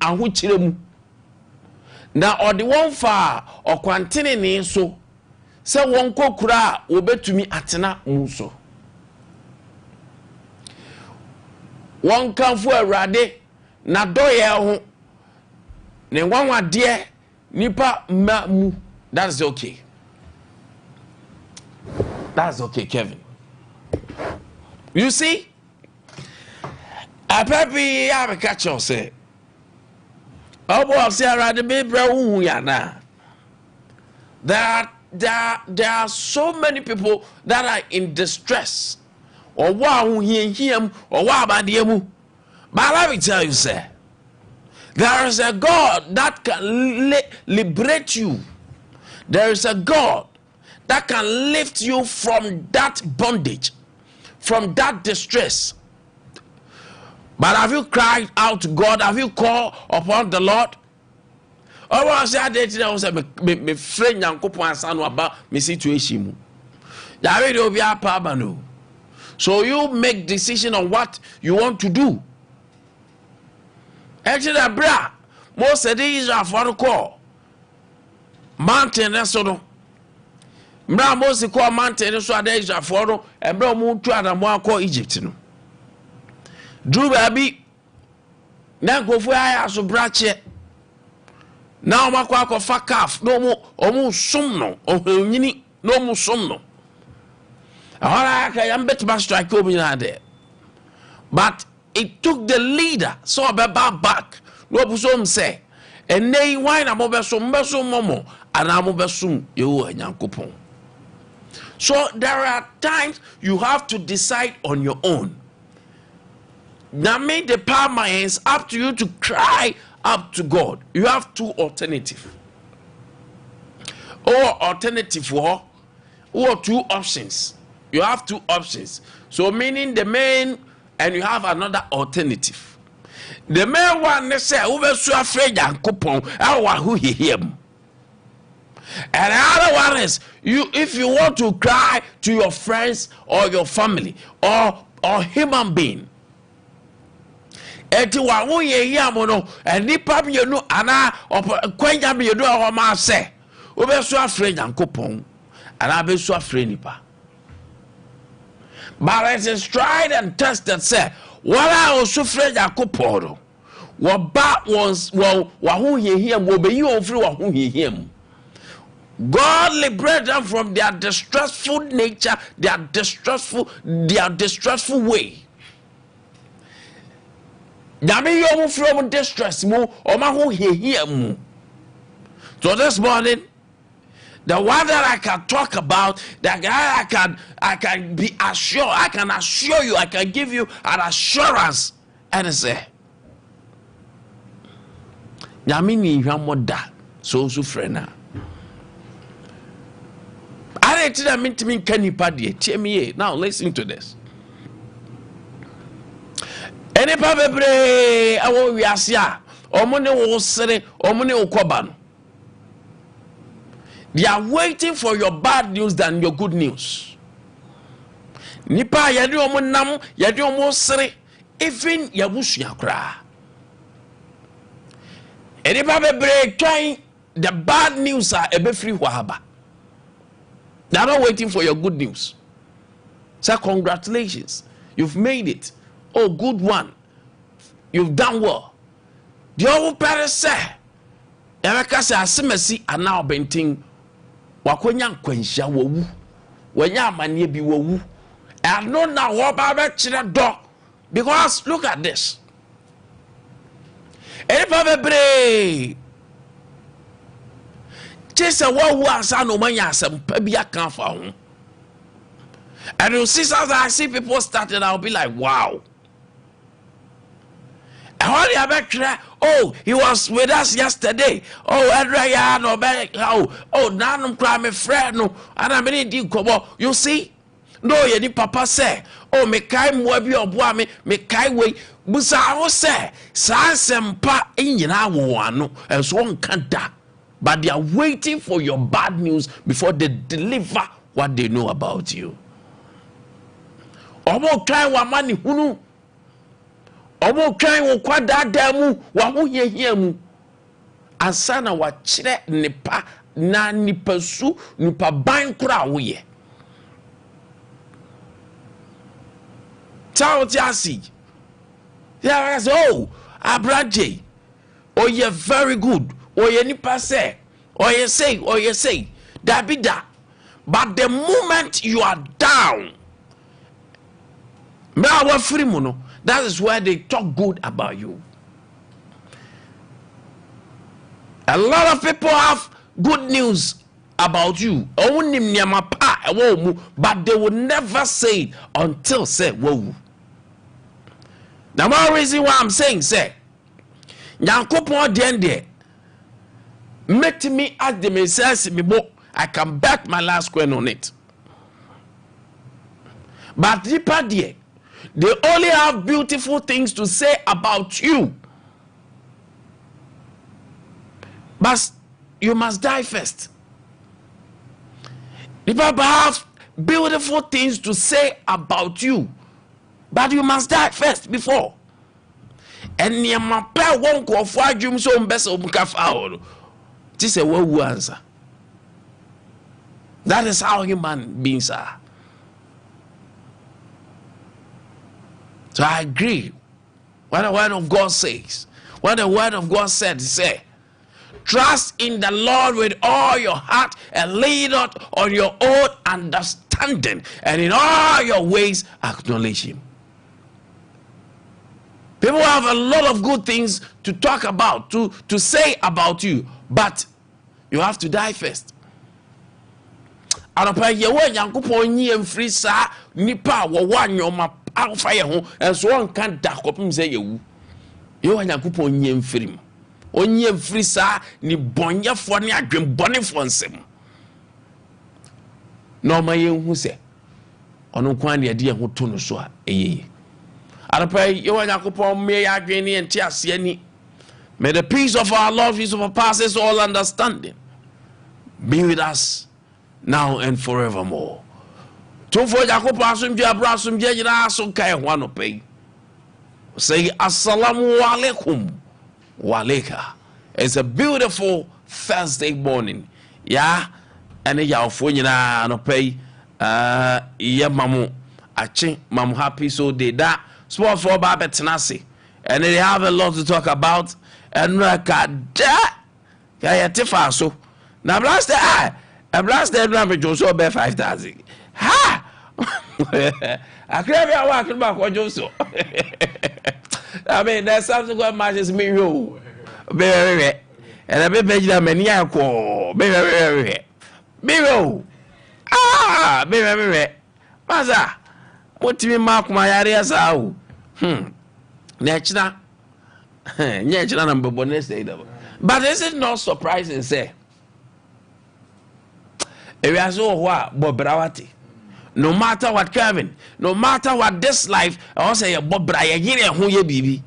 ahokyere mu na ode won fa okwantene ne so se won kokura obetumi atena mu so won kanfo awrade na doye ho ne nwanwade nipa ma mu. That's okay. That's okay, Kevin. You see, a papi have catch you say. Oh boy, say already be bro yana. There are so many people that are in distress. Or wow him or wow badiemu. But let me tell you, sir, there is a God that can liberate you. There is a God that can lift you from that bondage, from that distress. But have you cried out to God? Have you called upon the Lord? Oh, I said, I said, my friend, Yanko about my situation. So you make decision on what you want to do. Actually, bra, most of these are for the call. Mountain, that's so. Mra most call mountain, so days are for and bro moon to and more call Egypt. Drew baby. Now go for I as a branch. Now my quack of fuck off, no more, almost sumno, or no more sumno. I am better by strike over there. But it took the leader, so about back. No some say, and nay wine a mobile so momo, and I'm over soon, you and young coupon. So there are times you have to decide on your own. Now make the power my hands up to you to cry up to God. You have two alternatives. Or alternative or two options. You have two options. So meaning the main and you have another alternative. The main one they say over so afraid and coupon who he him. And the other one is you if you want to cry to your friends or your family or human being. Eti wa wo ye yam no enipa bi no ana kwanya bi do ho ma se wo be so afre Nyankopon ana be so afre nipa. But it is tried and tested say what I also afre Nyankopon wo ba once wo ho ye him wo be yi ofre wo ho ye him. God liberate them from their distressful nature, their distressful way. Dami yomu from distress mu omahu here mu. So this morning, the one that I can talk about, that I can be assured, I can assure you, I can give you an assurance, and say, Dami ni yamoda so frena. I didn't mean to mean Kenny Paddy, now listen to this. Any pabebre awo wiasia omune wo sere omune okoba no. They are waiting for your bad news than your good news. Nipa yede omunam yede omo sere even yabusua kra. Any pabebre trying the bad news are ebefri hwaba. They are not waiting for your good news. Say congratulations, you've made it. Oh, good one. You've done well. The old parents say, Emeka say asemesi ana obentin wakonya nkwansha wowu. Wanya amanie bi wowu. And no na wo ba be kire do. Because look at this. Enipa bebre. Chese wowu asa no manya asempa bi aka fa ho. And you see, as I see people starting, I'll be like, wow. Oh, he was with us yesterday. Oh, now I'm crying, friend. No, and I'm in the you see? No, you papa say, oh, me kai mwabi obwa me kai way. Busa I say, Sansempa in Yinawano, and so on can't da. But they are waiting for your bad news before they deliver what they know about you. Omo try wa mani hunu. omo twan wo kwada da mu wa ho hiahia mu asana wa kire nipa na nipa su nipa ban kura wo ye tawo ti asi yeah so abraje oh you very good oh you nipa say oh you say dabida but the moment you are down that is where they talk good about you. A lot of people have good news about you, but they will never say it until say whoa. Now one reason why I'm saying say Nyankopon dende met me at the message I can bet my last coin on it. But deeper there, they only have beautiful things to say about you. But you must die first. People have beautiful things to say about you, but you must die first before. And Niamape won't go for you so best of Mukafao. This is a well answer. That is how human beings are. So I agree. What the word of God says. What the word of God said, say, trust in the Lord with all your heart and lean not on your own understanding, and in all your ways acknowledge him. People have a lot of good things to talk about, to say about you, but you have to die first. Anopa yewo Nyankopon yiem free sa nipa wo wanyoma alfa ye ho enso on kan da kopim se yewu. Yewo Nyankopon yiem free mo. Onyiem free sa ni bonyefo ne adwen bonefo nsem. No ma ye hu se ono kwan de de ho to no so a eyeye. Anopa yewo Nyankopon me ya adwen ne enti ase ani. May the peace of our Lord Jesus surpasses all understanding be with us now and forevermore. Say assalamu alaikum waleka. It's a beautiful Thursday morning. Yeah, and ya phone no pay yeah mamu achi mamu happy so they that small for Baba Tenasi. And they have a lot to talk about. And Rakada Kaya Tifaso. Now blast the eye. I blast the number Joshua be 5,000. Ha! I can't be walking back what Joshua. I mean, there's something that matches me. Very, and I bet you many are called. Very, ah, very, Maza. What do you mark my areas out? Natural. But is it not surprising, say? No matter what, Kevin, no matter what this life, I say, Bob Brian, who you be.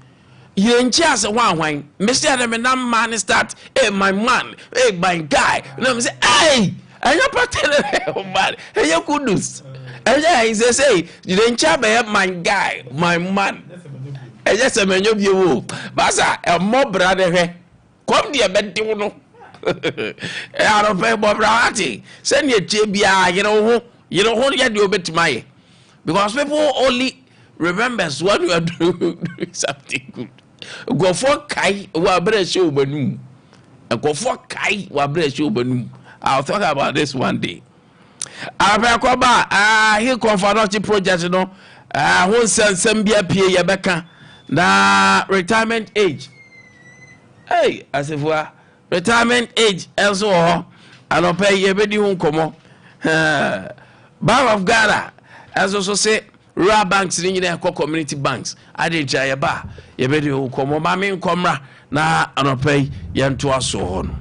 You ain't just a one. Mr. Adam man start, hey, my man, hey, my guy. And I'm say, hey, and you're pretending, man, hey, you could do. And yeah, he say, you ain't just my guy, my man. And yes, a man, you, Basa, a mob brother, come dear, Bentuno. I don't pay Bob Rawati. Send your JBI, you know what you do a bit to my. Because people only remembers what you are doing something good. Go for Kai, wa breast you benu. Go for Kai, wa breast you benu. I'll talk about this one day. Here come for not project, you know. Who send some beer pay Yabeka. Na retirement age. Hey, as if we are retirement age, also, I don't pay you any won't come. Bank of Ghana, as also say, rural banks in the community banks. I did Jayaba, you better come, Mammy, come na, I don't pay Yan to us so on.